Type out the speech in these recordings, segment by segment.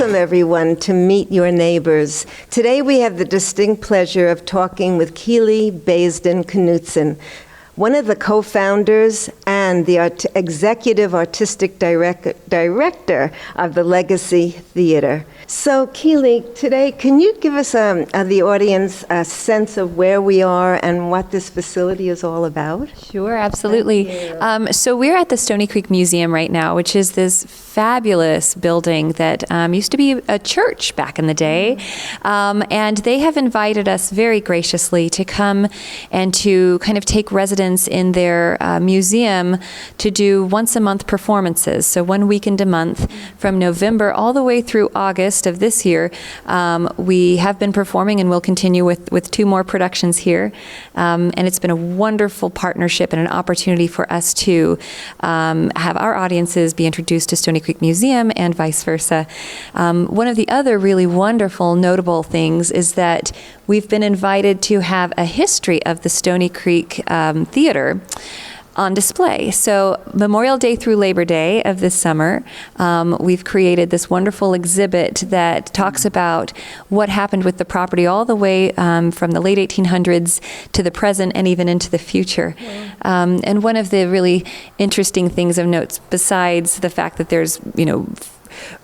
Welcome, everyone, to Meet Your Neighbors. Today we have the distinct pleasure of talking with Keely, Baisden, Knudsen, one of the co-founders and the executive artistic director of the Legacy Theater. So, Keely, today, can you give us, the audience, a sense of where we are and what this facility is all about? Sure, absolutely. So we're at the Stoney Creek Museum right now, which is this fabulous building that used to be a church back in the day. And they have invited us very graciously to come and to kind of take residence in their museum to do once-a-month performances. So 1 weekend a month from November all the way through August of this year. We have been performing and will continue with 2 more productions here. And it's been a wonderful partnership and an opportunity for us to have our audiences be introduced to Stoney Creek Museum and vice versa. One of the other really wonderful, notable things is that we've been invited to have a history of the Stoney Creek Theater on display. So Memorial Day through Labor Day of this summer, we've created this wonderful exhibit that talks about what happened with the property all the way from the late 1800s to the present and even into the future. And one of the really interesting things of note, besides the fact that there's,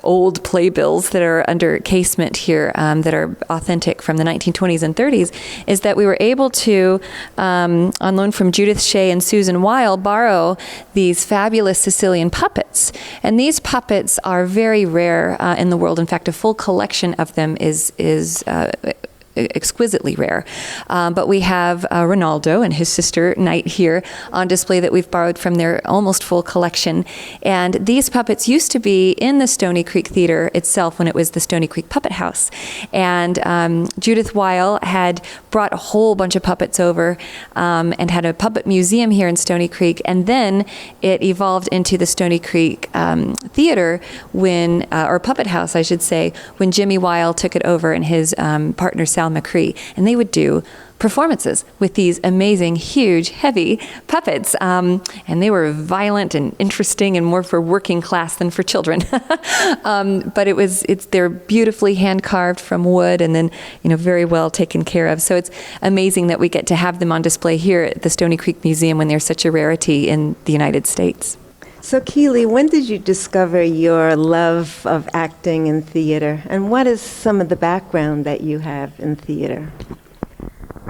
old playbills that are under casement here that are authentic from the 1920s and 30s, is that we were able to, on loan from Judith Shea and Susan Weil, borrow these fabulous Sicilian puppets. And these puppets are very rare in the world. In fact, a full collection of them is exquisitely rare. But we have Ronaldo and his sister Knight here on display that we've borrowed from their almost full collection. And these puppets used to be in the Stoney Creek Theater itself when it was the Stoney Creek Puppet House. And Judith Weil had brought a whole bunch of puppets over and had a puppet museum here in Stoney Creek. And then it evolved into the Stoney Creek Theater when, or Puppet House, I should say, when Jimmy Weil took it over and his partner Sal McCree, and they would do performances with these amazing, huge, heavy puppets, and they were violent and interesting and more for working class than for children. But they're beautifully hand carved from wood and then very well taken care of. So it's amazing that we get to have them on display here at the Stoney Creek Museum when they're such a rarity in the United States. So, Keely, when did you discover your love of acting and theater? And what is some of the background that you have in theater?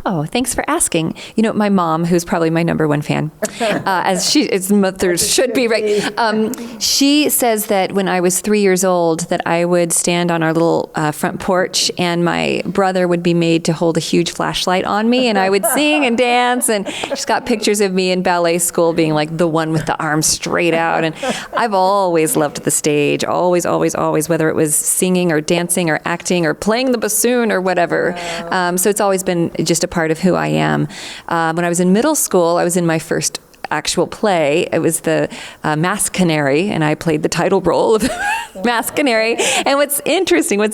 Oh, thanks for asking. My mom, who's probably my number one fan, as mothers should be, right? She says that when I was 3 years old, that I would stand on our little front porch, and my brother would be made to hold a huge flashlight on me, and I would sing and dance. And she's got pictures of me in ballet school being like the one with the arms straight out. And I've always loved the stage, always, always, always, whether it was singing or dancing or acting or playing the bassoon or whatever. Wow. So it's always been just a part of who I am. When I was in middle school, I was in my first actual play. It was the Masked Canary, and I played the title role of Masked Canary. And what's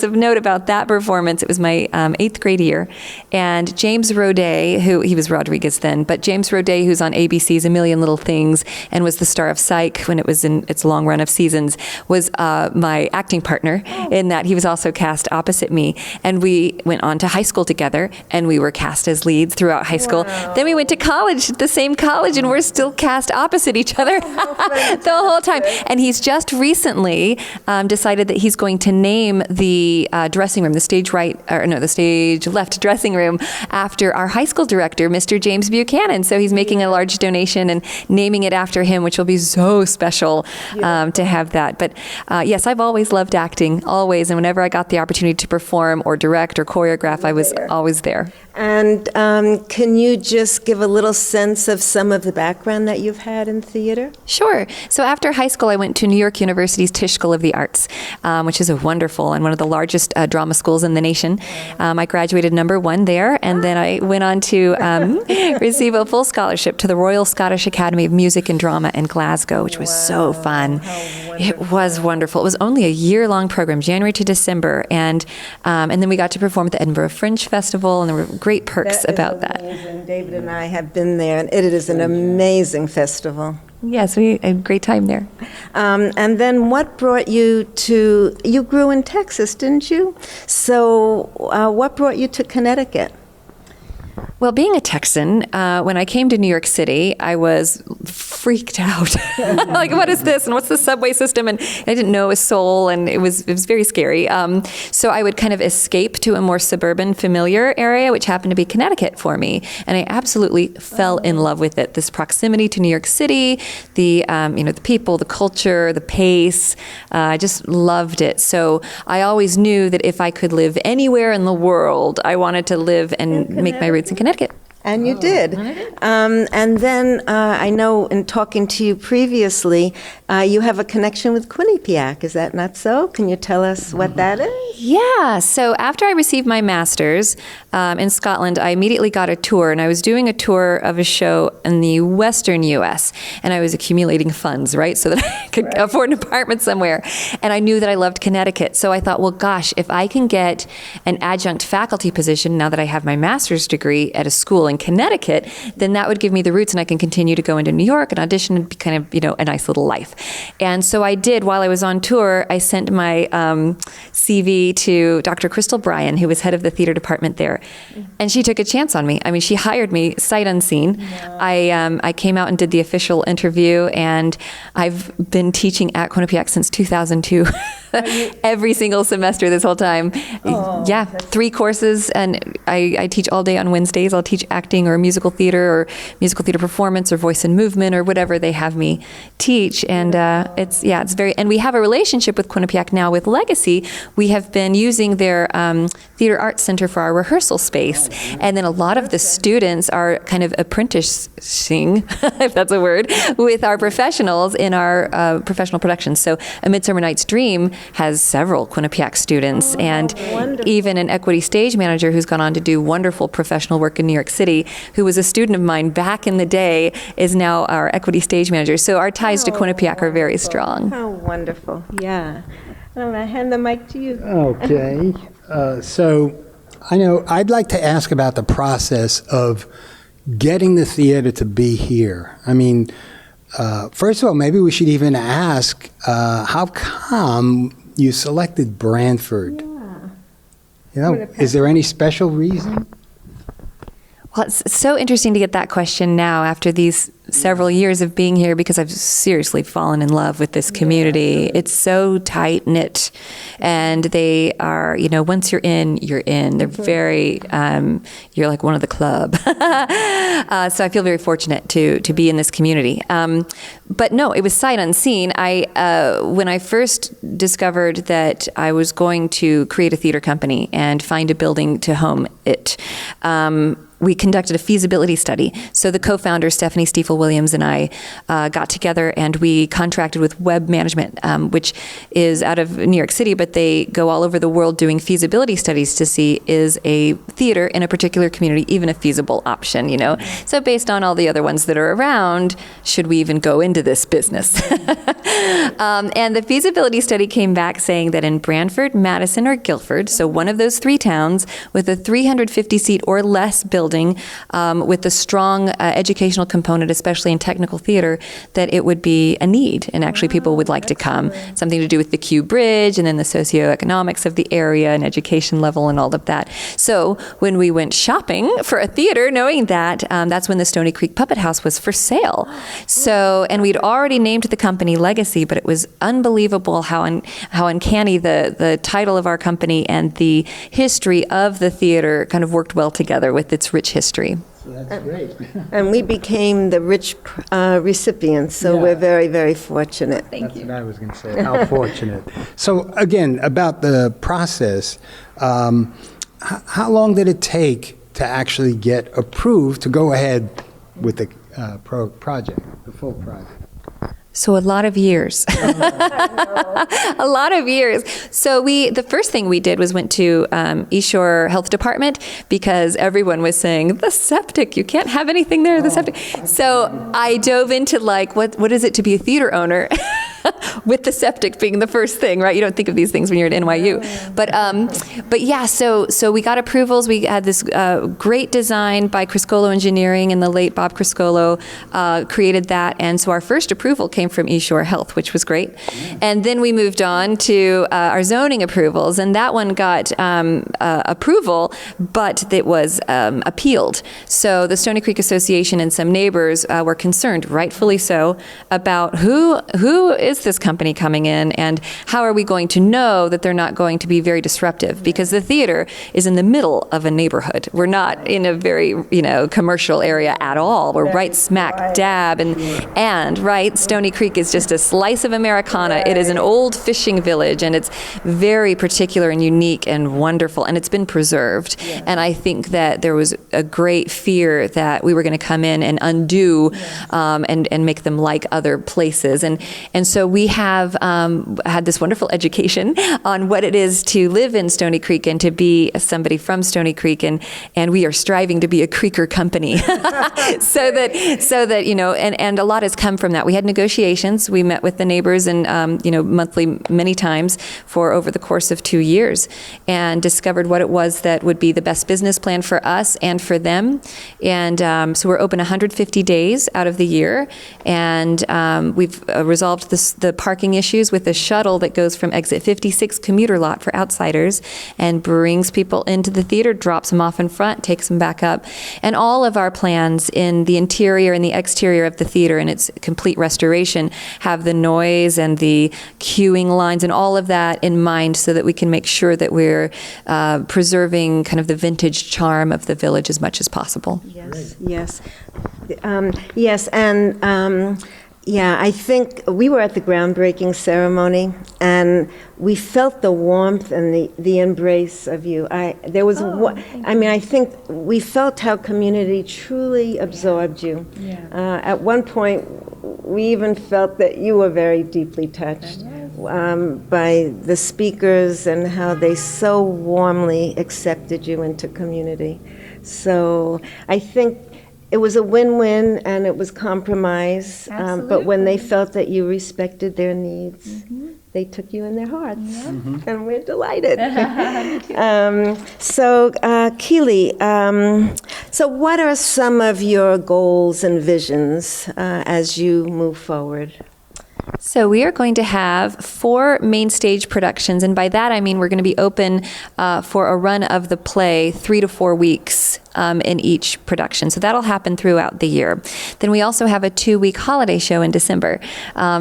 of note about that performance, it was my 8th grade year, and James Roday, he was Rodriguez then, but James Roday, who's on ABC's A Million Little Things and was the star of Psych when it was in its long run of seasons, was my acting partner in that. He was also cast opposite me, and we went on to high school together, and we were cast as leads throughout high school. Wow. Then we went to college, at the same college, and we're still cast opposite each other the whole time. And he's just recently decided that he's going to name the dressing room, the stage left dressing room, after our high school director, Mr. James Buchanan. So he's making a large donation and naming it after him, which will be so special to have that. But yes, I've always loved acting, always. And whenever I got the opportunity to perform or direct or choreograph, I was always there. And can you just give a little sense of some of the background that you've had in theater? Sure. So after high school, I went to New York University's Tisch School of the Arts, which is a wonderful and one of the largest drama schools in the nation. I graduated #1 there, and then I went on to receive a full scholarship to the Royal Scottish Academy of Music and Drama in Glasgow, which was so fun. It was wonderful. It was only a year-long program, January to December, and then we got to perform at the Edinburgh Fringe Festival, and there were great perks about that. David and I have been there, and it is an amazing festival. Yes, we had a great time there. And then what brought you to, you grew in Texas, didn't you? So what brought you to Connecticut? Well, being a Texan, when I came to New York City, I was freaked out. Like, what is this? And what's the subway system? And I didn't know a soul, and it was very scary. So I would kind of escape to a more suburban, familiar area, which happened to be Connecticut for me. And I absolutely fell in love with it. This proximity to New York City, the the people, the culture, the pace. I just loved it. So I always knew that if I could live anywhere in the world, I wanted to live and make my roots in Connecticut. And you did. And then I know in talking to you previously, you have a connection with Quinnipiac. Is that not so? Can you tell us what that is? Yeah. So after I received my master's in Scotland, I immediately got a tour, and I was doing a tour of a show in the Western U.S., and I was accumulating funds, right, so that I could afford an apartment somewhere. And I knew that I loved Connecticut. So I thought, well, gosh, if I can get an adjunct faculty position now that I have my master's degree at a school in Connecticut, then that would give me the roots, and I can continue to go into New York and audition and be kind of, a nice little life. And so I did. While I was on tour, I sent my CV to Dr. Crystal Bryan, who was head of the theater department there. And she took a chance on me. I mean, she hired me sight unseen. I came out and did the official interview, and I've been teaching at Quinnipiac since 2002. Every single semester this whole time. Yeah, 3 courses, and I teach all day on Wednesdays. I'll teach acting or musical theater performance or voice and movement or whatever they have me teach. And it's very, and we have a relationship with Quinnipiac now with Legacy. We have been using their theater arts center for our rehearsal space. And then a lot of the students are kind of apprenticing, if that's a word, with our professionals in our professional productions. So A Midsummer Night's Dream has several Quinnipiac students, and even an equity stage manager who's gone on to do wonderful professional work in New York City, who was a student of mine back in the day, is now our equity stage manager. So our ties to Quinnipiac are very strong. How wonderful. Yeah. I'm going to hand the mic to you. Okay. So I know I'd like to ask about the process of getting the theater to be here. I mean, first of all, maybe we should even ask how come you selected Branford? Is there any special reason? Well, it's so interesting to get that question now after these several years of being here, because I've seriously fallen in love with this community. It's so tight-knit, and they are, once you're in, you're in. They're very, you're like one of the club. So I feel very fortunate to be in this community. But no, it was sight unseen. When I first discovered that I was going to create a theater company and find a building to home it, we conducted a feasibility study. So the co-founder, Stephanie Stiefel-Williams, and I got together, and we contracted with Web Management, which is out of New York City, but they go all over the world doing feasibility studies to see, is a theater in a particular community even a feasible option, So based on all the other ones that are around, should we even go into this business? And the feasibility study came back saying that in Branford, Madison, or Guilford, so one of those 3 towns with a 350-seat or less building, with a strong educational component, especially in technical theater, that it would be a need, and actually people would like to come. Something to do with the Q Bridge, and then the socioeconomics of the area and education level and all of that. So when we went shopping for a theater, knowing that, that's when the Stoney Creek Puppet House was for sale. So, and we'd already named the company Legacy, but it was unbelievable how uncanny the title of our company and the history of the theater kind of worked well together with its rich history. So that's great. And we became the rich recipients, so we're very, very fortunate. That's what I was going to say. How fortunate. So again, about the process, how long did it take to actually get approved to go ahead with the project, the full project? So a lot of years. A lot of years. So the first thing we did was went to East Shore Health Department, because everyone was saying, the septic, you can't have anything there, the septic. So I dove into what is it to be a theater owner? with the septic being the first thing, right? You don't think of these things when you're at NYU. But yeah, so we got approvals. We had this great design by Criscolo Engineering, and the late Bob Criscolo created that. And so our first approval came from East Shore Health, which was great. And then we moved on to our zoning approvals, and that one got approval, but it was appealed. So the Stoney Creek Association and some neighbors were concerned, rightfully so, about who is this company coming in, and how are we going to know that they're not going to be very disruptive? Because the theater is in the middle of a neighborhood. We're not in a very, commercial area at all. We're right smack dab, and right, Stoney Creek is just a slice of Americana. It is an old fishing village, and it's very particular and unique and wonderful, and it's been preserved. And I think that there was a great fear that we were going to come in and undo and make them like other places. And so we have had this wonderful education on what it is to live in Stoney Creek and to be somebody from Stoney Creek, and we are striving to be a Creeker company. so that and a lot has come from that. We had negotiations. We met with the neighbors and monthly many times for over the course of 2 years, and discovered what it was that would be the best business plan for us and for them. And so we're open 150 days out of the year, and we've resolved the parking issues with a shuttle that goes from exit 56 commuter lot for outsiders and brings people into the theater, drops them off in front, takes them back up. And all of our plans in the interior and the exterior of the theater and its complete restoration have the noise and the queuing lines and all of that in mind, so that we can make sure that we're preserving kind of the vintage charm of the village as much as possible. Yes. I think we were at the groundbreaking ceremony, and we felt the warmth and the embrace of you. I think we felt how community truly absorbed you. At one point, we even felt that you were very deeply touched by the speakers and how they so warmly accepted you into community. So I think it was a win-win, and it was compromise. But when they felt that you respected their needs, they took you in their hearts, and we're delighted. Keely, so what are some of your goals and visions as you move forward? So we are going to have 4 main stage productions, and by that I mean we're going to be open for a run of the play 3 to 4 weeks in each production. So that'll happen throughout the year. Then we also have a 2-week holiday show in December.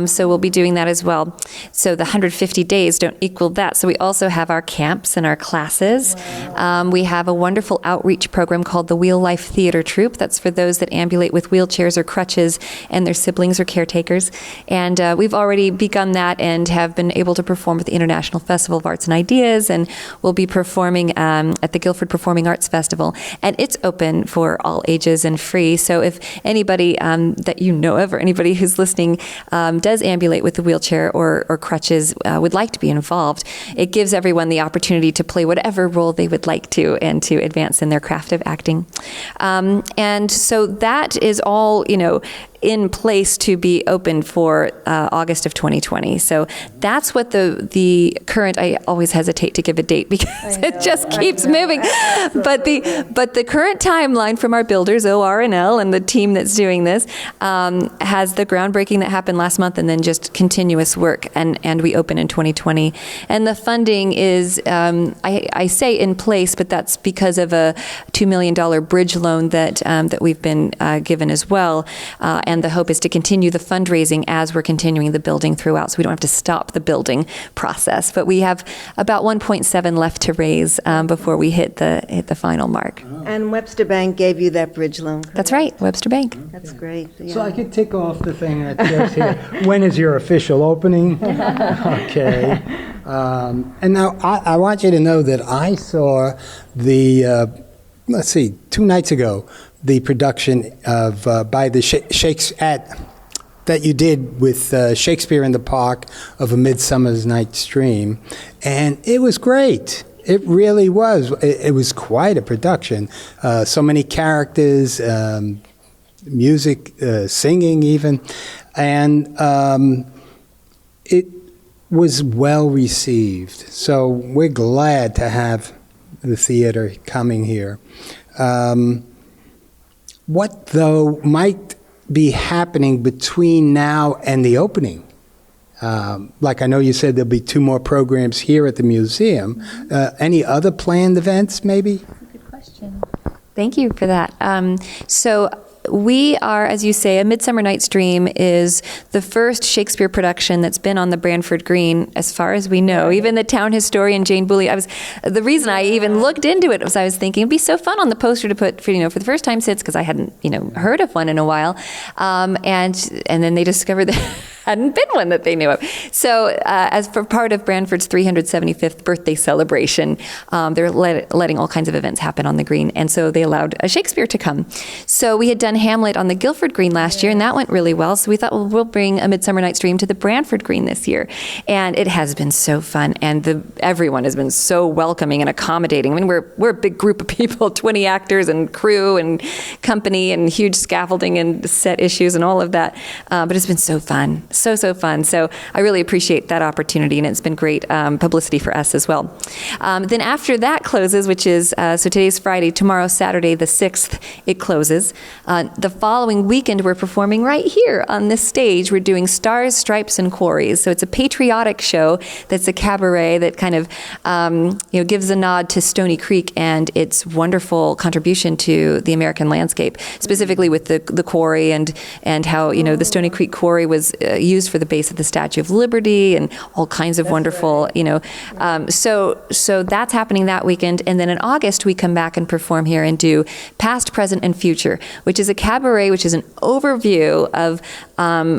So we'll be doing that as well. So the 150 days don't equal that. So we also have our camps and our classes. Wow. We have a wonderful outreach program called the Wheel Life Theater Troupe. That's for those that ambulate with wheelchairs or crutches and their siblings or caretakers. And we've already begun that and have been able to perform at the International Festival of Arts and Ideas, and we'll be performing at the Guilford Performing Arts Festival. And it's open for all ages and free. So if anybody that you know of, or anybody who's listening, does ambulate with a wheelchair or crutches, would like to be involved, it gives everyone the opportunity to play whatever role they would like to, and to advance in their craft of acting. And so that is all, in place to be open for August of 2020. So that's what the current, I always hesitate to give a date because it just keeps moving. But the current timeline from our builders, OR&L, and the team that's doing this, has the groundbreaking that happened last month, and then just continuous work, and we open in 2020. And the funding is, I say in place, but that's because of a $2 million bridge loan that we've been given as well. And the hope is to continue the fundraising as we're continuing the building throughout, so we don't have to stop the building process. But we have about 1.7 left to raise before we hit the final mark. And Webster Bank gave you that bridge loan, correct? That's right, Webster Bank. That's great. Yeah. So I could tick off the thing that says here. When is your official opening? Okay. And now I want you to know that I saw the, 2 nights ago, the production of by the that you did with Shakespeare in the Park of A Midsummer's Night's Dream, and it was great. It really was. It was quite a production. So many characters, music, singing even, and it was well received. So we're glad to have the theater coming here. What, though, might be happening between now and the opening? Like I know you said there'll be 2 more programs here at the museum. Any other planned events, maybe? Good question. Thank you for that. So we are, as you say, A Midsummer Night's Dream is the first Shakespeare production that's been on the Branford Green, as far as we know. Even the town historian, Jane Booley, the reason I even looked into it was I was thinking it'd be so fun on the poster to put, for the first time since, because I hadn't, heard of one in a while. And then they discovered that hadn't been one that they knew of. So as for part of Branford's 375th birthday celebration, they're letting all kinds of events happen on the Green. And so they allowed a Shakespeare to come. So we had done Hamlet on the Guilford Green last year, and that went really well. So we thought, well, we'll bring A Midsummer Night's Dream to the Branford Green this year. And it has been so fun. And everyone has been so welcoming and accommodating. I mean, we're a big group of people, 20 actors and crew and company and huge scaffolding and set issues and all of that. But it's been so fun. So fun. So I really appreciate that opportunity, and it's been great publicity for us as well. Then after that closes, which is, so today's Friday, tomorrow, Saturday, the 6th, it closes. The following weekend, we're performing right here on this stage. We're doing Stars, Stripes, and Quarries. So it's a patriotic show that's a cabaret that kind of gives a nod to Stoney Creek and its wonderful contribution to the American landscape, specifically with the quarry and how the Stoney Creek quarry was used for the base of the Statue of Liberty and all kinds of wonderful, so that's happening that weekend. And then in August, we come back and perform here and do Past, Present, and Future, which is a cabaret, which is an overview of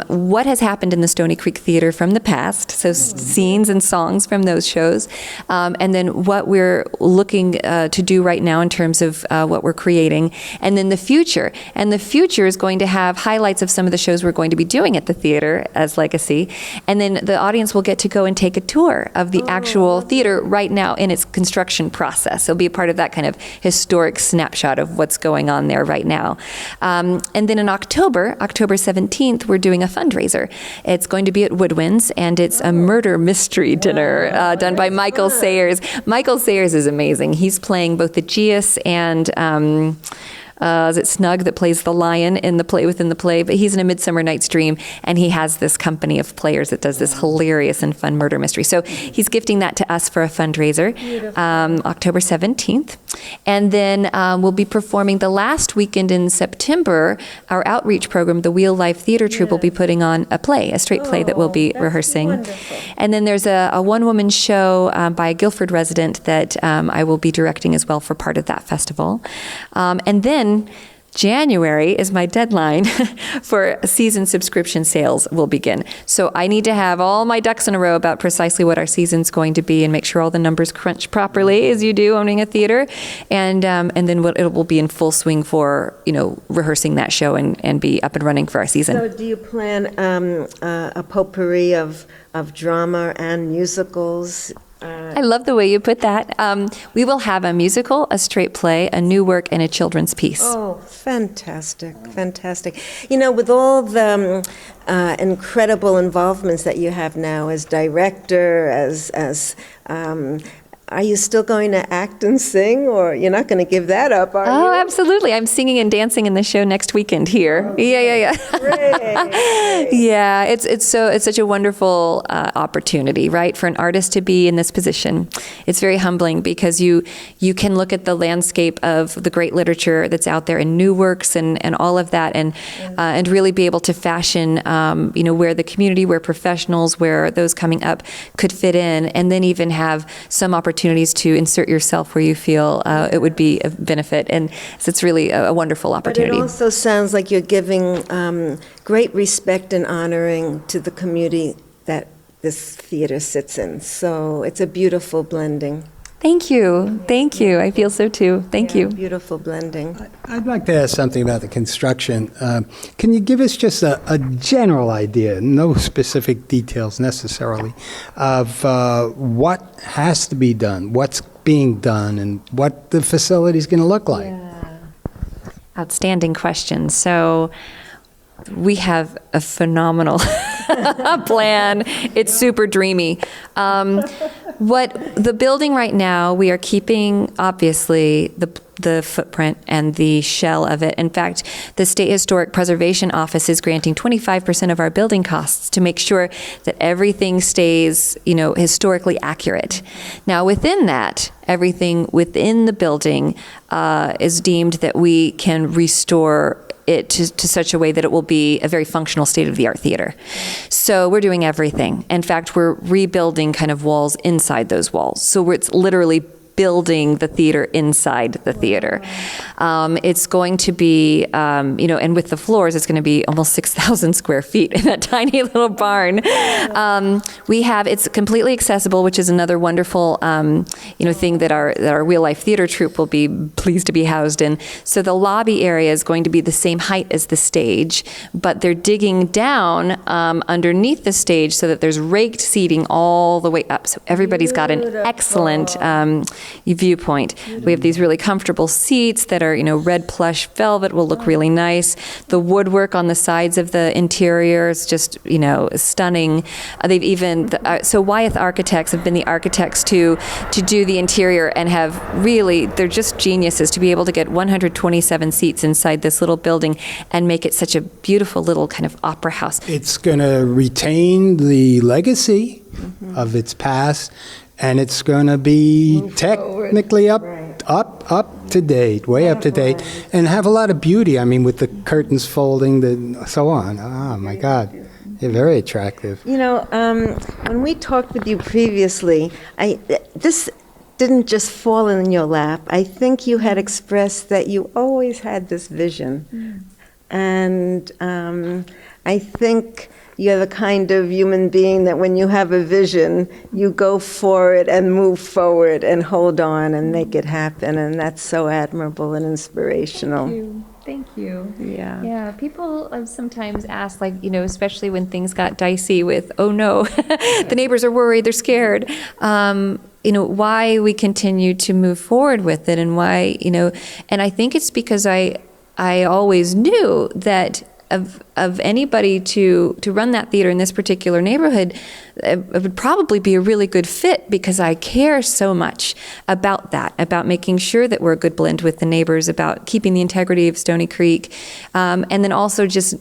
what has happened in the Stoney Creek Theater from the past, so scenes and songs from those shows, and then what we're looking to do right now in terms of what we're creating, and then the future. And the future is going to have highlights of some of the shows we're going to be doing at the theater as legacy, and then the audience will get to go and take a tour of the actual theater right now in its construction process. It'll be a part of that kind of historic snapshot of what's going on there right now. And then in October 17th, we're doing a fundraiser. It's going to be at Woodwinds, and it's a murder mystery dinner done by Michael Sayers. Michael Sayers is amazing. He's playing both the Geas and is it Snug that plays the lion in the play within the play? But he's in A Midsummer Night's Dream, and he has this company of players that does this hilarious and fun murder mystery. So he's gifting that to us for a fundraiser, October 17th. And then we'll be performing the last weekend in September. Our outreach program, the Wheel Life Theater Troupe, will be putting on a play, a straight play that we'll be rehearsing. Wonderful. And then there's a one-woman show by a Guilford resident that I will be directing as well for part of that festival. And then January is my deadline for season subscription sales will begin. So I need to have all my ducks in a row about precisely what our season's going to be and make sure all the numbers crunch properly, as you do owning a theater. And then it will be in full swing for, rehearsing that show and be up and running for our season. So do you plan a potpourri of drama and musicals? I love the way you put that. We will have a musical, a straight play, a new work, and a children's piece. Oh, fantastic, fantastic. With all the incredible involvements that you have now as director, are you still going to act and sing, or you're not going to give that up, are you? Oh, absolutely. I'm singing and dancing in the show next weekend here. Yeah. Great. Yeah, it's such a wonderful opportunity, right, for an artist to be in this position. It's very humbling because you can look at the landscape of the great literature that's out there and new works and all of that, and really be able to fashion, where the community, where professionals, where those coming up could fit in, and then even have some opportunities to insert yourself where you feel it would be a benefit. And so it's really a wonderful opportunity. But it also sounds like you're giving great respect and honoring to the community that this theater sits in. So it's a beautiful blending. Thank you. I feel so too. Thank you. Beautiful blending. I'd like to ask something about the construction. Can you give us just a general idea, no specific details necessarily, of what has to be done, what's being done, and what the facility is going to look like? Yeah. Outstanding question. So we have a phenomenal plan. It's super dreamy. What the building right now, we are keeping, obviously, the footprint and the shell of it. In fact, the State Historic Preservation Office is granting 25% of our building costs to make sure that everything stays, historically accurate. Now, within that, everything within the building is deemed that we can restore it to such a way that it will be a very functional state-of-the-art theater. So we're doing everything. In fact, we're rebuilding kind of walls inside those walls. So it's literally building the theater inside the theater. It's going to be, and with the floors, it's going to be almost 6,000 square feet in that tiny little barn. It's completely accessible, which is another wonderful, thing that our real life theater troupe will be pleased to be housed in. So the lobby area is going to be the same height as the stage, but they're digging down underneath the stage so that there's raked seating all the way up. So everybody's got an excellent viewpoint. We have these really comfortable seats that are, red plush velvet, will look really nice. The woodwork on the sides of the interior is just, stunning. They've even, so Wyeth Architects have been the architects to do the interior and have really, they're just geniuses to be able to get 127 seats inside this little building and make it such a beautiful little kind of opera house. It's going to retain the legacy of its past, and it's going to be technically up to date, way up to date, and have a lot of beauty. I mean, with the curtains folding, so on. Oh, my God. They're very attractive. When we talked with you previously, this didn't just fall in your lap. I think you had expressed that you always had this vision. And I think you're the kind of human being that when you have a vision, you go for it and move forward and hold on and make it happen. And that's so admirable and inspirational. Thank you. Yeah. Yeah. People sometimes ask, especially when things got dicey with, oh no, the neighbors are worried, they're scared. Why we continue to move forward with it and why, and I think it's because I always knew that of anybody to run that theater in this particular neighborhood, it would probably be a really good fit because I care so much about that, about making sure that we're a good blend with the neighbors, about keeping the integrity of Stoney Creek, and then also just,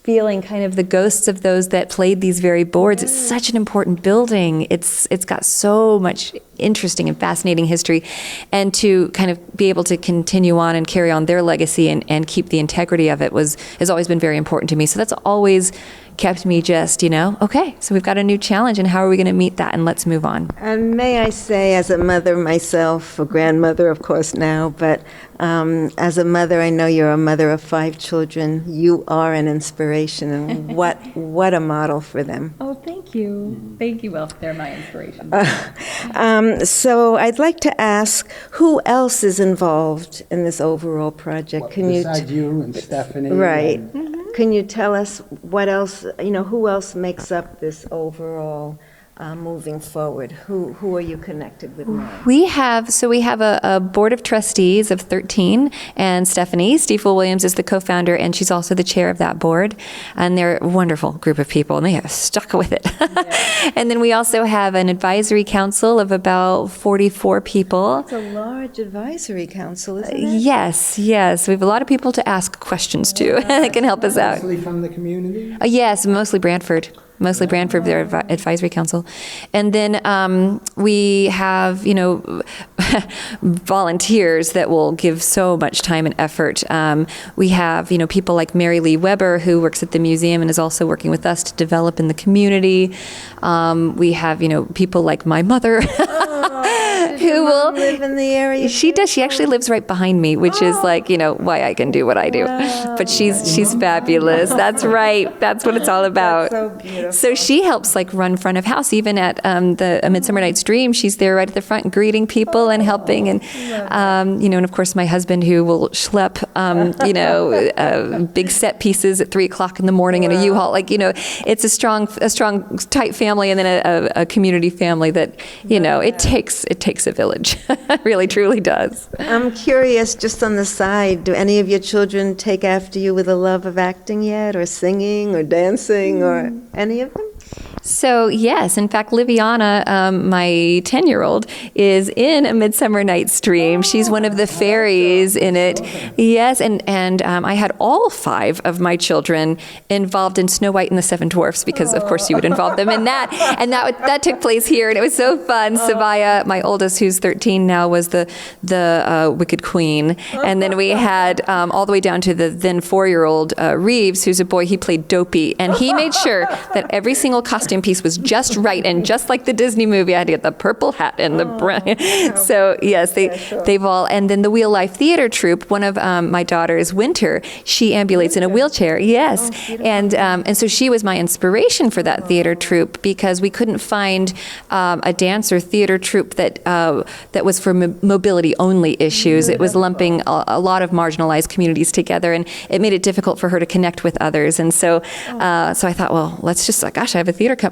feeling kind of the ghosts of those that played these very boards. It's such an important building. It's got so much interesting and fascinating history, and to kind of be able to continue on and carry on their legacy and keep the integrity of it has always been very important to me. So that's always kept me just, okay, so we've got a new challenge, and how are we going to meet that, and let's move on. And may I say, as a mother myself, a grandmother, of course, now, but as a mother, I know you're a mother of 5 children. You are an inspiration, and what a model for them. Oh, thank you. Thank you, Will. They're my inspiration. So I'd like to ask, who else is involved in this overall project? Besides you and Stephanie? Right. Can you tell us what else, who else makes up this overall moving forward? Who are you connected with now? We have a board of trustees of 13, and Stephanie Stiefel Williams is the co-founder, and she's also the chair of that board. And they're a wonderful group of people, and they have stuck with it. Yeah. And then we also have an advisory council of about 44 people. It's a large advisory council, isn't it? Yes. We have a lot of people to ask questions to that can help us out. Mostly from the community? Yes, mostly Brantford. Mostly Brantford, their advisory council. And then we have, volunteers that will give so much time and effort. We have, people like Mary Lee Weber, who works at the museum and is also working with us to develop in the community. We have, people like my mother. Who will live in the area? She does. She actually lives right behind me, which is why I can do what I do. But she's fabulous. That's right. That's what it's all about. That's so beautiful. So she helps like run front of house, even at the A Midsummer Night's Dream. She's there right at the front greeting people and helping. And, and of course my husband, who will schlep, big set pieces at 3:00 in the morning in a U-Haul. Like, it's a strong, tight family, and then a community family that, it takes a village. It really, truly does. I'm curious, just on the side, do any of your children take after you with a love of acting yet, or singing, or dancing, or any of them? So yes, in fact, Liviana, my 10-year-old, is in A Midsummer Night's Dream. She's one of the fairies in it. Yes, and I had all 5 of my children involved in Snow White and the Seven Dwarfs, because of course you would involve them in that, and that took place here, and it was so fun. Savaya, my oldest, who's 13 now, was the Wicked Queen, and then we had all the way down to the then 4-year-old Reeves, who's a boy. He played Dopey, and he made sure that every single costume piece was just right, and just like the Disney movie, I had to get the purple hat and the brown. So yes, they've all. And then the Wheel Life Theater Troupe. One of my daughters, Winter, she ambulates in a wheelchair. Yes, and so she was my inspiration for that theater troupe, because we couldn't find a dance or theater troupe that was for mobility only issues. It was lumping a lot of marginalized communities together, and it made it difficult for her to connect with others. And so I thought, well, let's just, gosh, I have a theater company.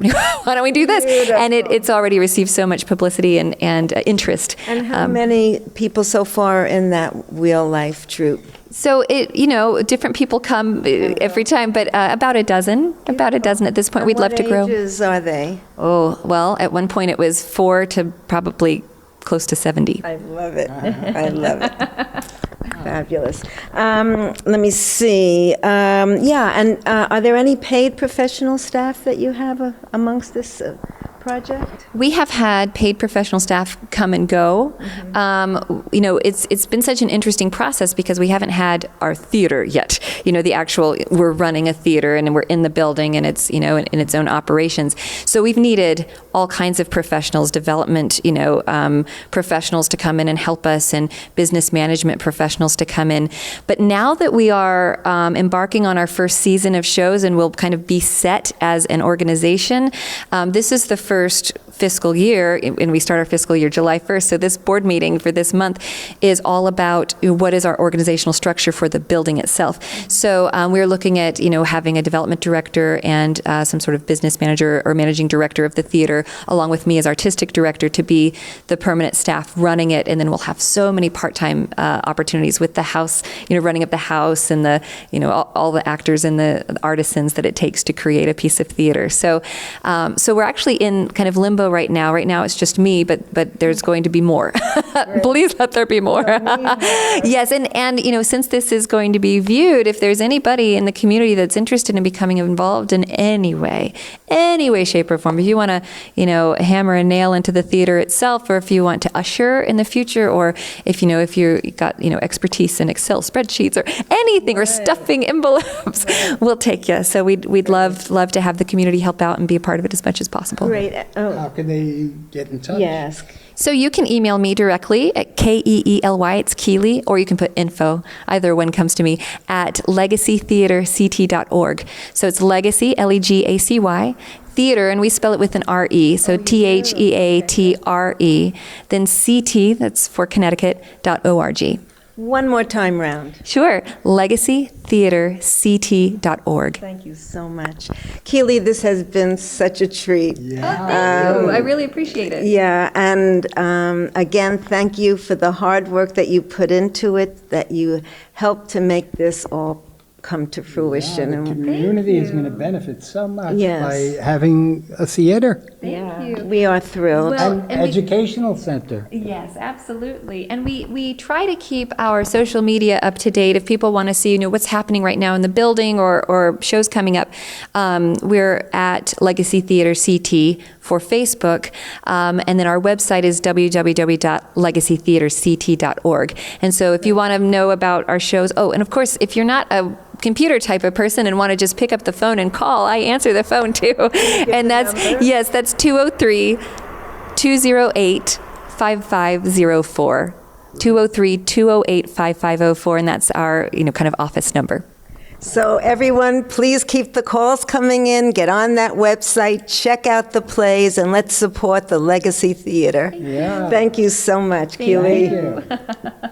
Why don't we do this? Beautiful. And it's already received so much publicity and interest. And how many people so far in that Wheel Life troupe? So different people come every time, but about a dozen at this point. We'd love to grow. What ages are they? Oh, well, at one point it was 4 to probably close to 70. I love it. I love it. Fabulous. Let me see. And are there any paid professional staff that you have amongst this project? We have had paid professional staff come and go. It's been such an interesting process, because we haven't had our theater yet. The actual, we're running a theater and we're in the building, and it's, in its own operations. So we've needed all kinds of professionals, development, professionals to come in and help us, and business management professionals to come in. But now that we are embarking on our first season of shows, and we'll kind of be set as an organization, this is the first fiscal year, and we start our fiscal year July 1st. So this board meeting for this month is all about what is our organizational structure for the building itself. So we're looking at, having a development director and some sort of business manager or managing director of the theater, along with me as artistic director, to be the permanent staff running it. And then we'll have so many part-time opportunities with the house, running up the house, and the, all the actors and the artisans that it takes to create a piece of theater. So we're actually in kind of limbo right now. Right now it's just me, but there's going to be more. Please let there be more. Yes, and since this is going to be viewed, if there's anybody in the community that's interested in becoming involved in any way, shape, or form, if you want to, hammer a nail into the theater itself, or if you want to usher in the future, or if you got expertise in Excel spreadsheets or anything, or stuffing envelopes, we'll take you. So we'd love to have the community help out and be a part of it as much as possible. Great. How can they get in touch? Yes. So you can email me directly at Keely, it's Keely, or you can put info, either one comes to me, at legacytheaterct.org. So it's legacy, Legacy, theater, and we spell it with an R-E, so THEATRE, then CT, that's for Connecticut.org. One more time round. Sure, legacytheaterct.org. Thank you so much. Keely, this has been such a treat. Yeah. Thank you. I really appreciate it. Yeah, and again, thank you for the hard work that you put into it, that you helped to make this all come to fruition. The community is going to benefit so much Yes. by having a theater. Thank you. We are thrilled. Well, An educational center. Yes, absolutely. And we try to keep our social media up to date. If people want to see, what's happening right now in the building, or shows coming up, we're at Legacy Theater CT for Facebook. And then our website is www.legacytheaterct.org. And so if you want to know about our shows, and of course, if you're not a computer type of person and want to just pick up the phone and call, I answer the phone too. And that's 203-208-5504. 203-208-5504, and that's our kind of office number. So everyone, please keep the calls coming in, get on that website, check out the plays, and let's support the Legacy Theater. Yeah. Thank you so much, Keely. Thank you.